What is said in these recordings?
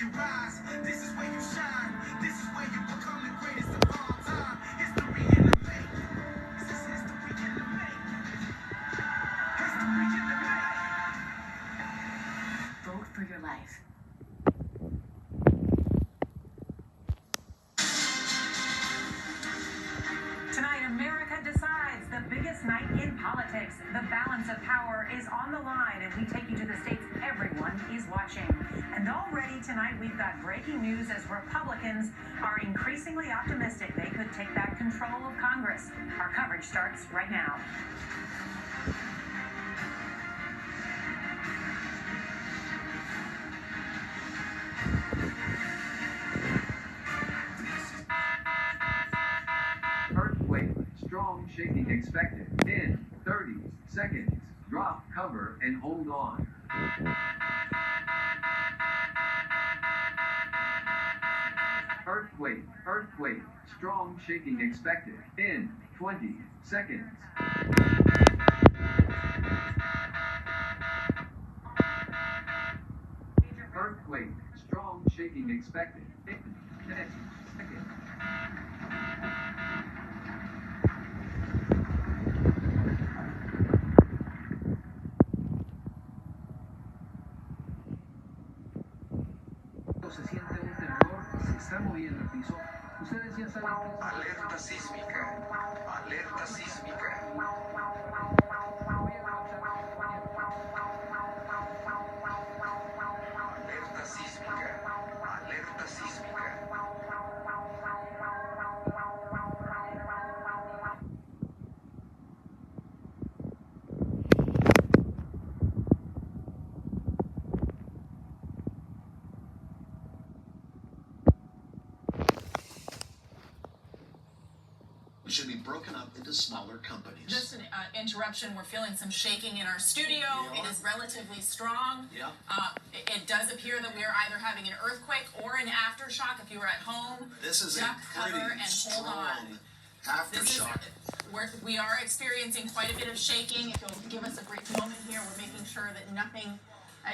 you rise. This is where you shine. This is where you become the greatest of all time. History in the making. This is history in the making. History in the making. Vote for your life. Tonight, America decides, the biggest night in politics. The balance of power is on the line, and we take you to the states everyone is watching. And already tonight, we've got breaking news as Republicans are increasingly optimistic they could take back control of Congress. Our coverage starts right now. Earthquake, strong shaking expected in 30 seconds. Drop, cover, and hold on. Earthquake, strong shaking expected in 20 seconds. Earthquake, strong shaking expected in 10 seconds. Se siente un temblor, se está moviendo el piso. Ustedes ya saben. Alerta sísmica. Alerta sísmica. Alerta sísmica. Alerta sísmica. Should be broken up into smaller companies. Just an interruption. We're feeling some shaking in our studio. It is relatively strong. Yeah. It does appear that we are either having an earthquake or an aftershock. If you were at home, This is duck, a pretty cover, and hold on. strong This is, aftershock. we are experiencing quite a bit of shaking. If you'll give us a brief moment here, we're making sure that nothing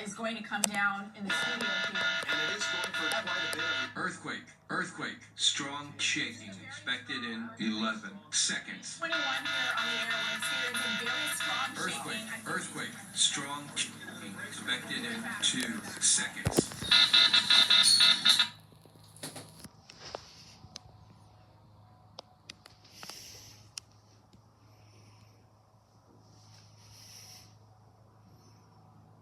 is going to come down in the studio here. And it is going for quite a bit of Earthquake, strong shaking expected in 11 seconds. 21 here on the air. We're experiencing very strong shaking. Earthquake, strong shaking expected in 2 seconds.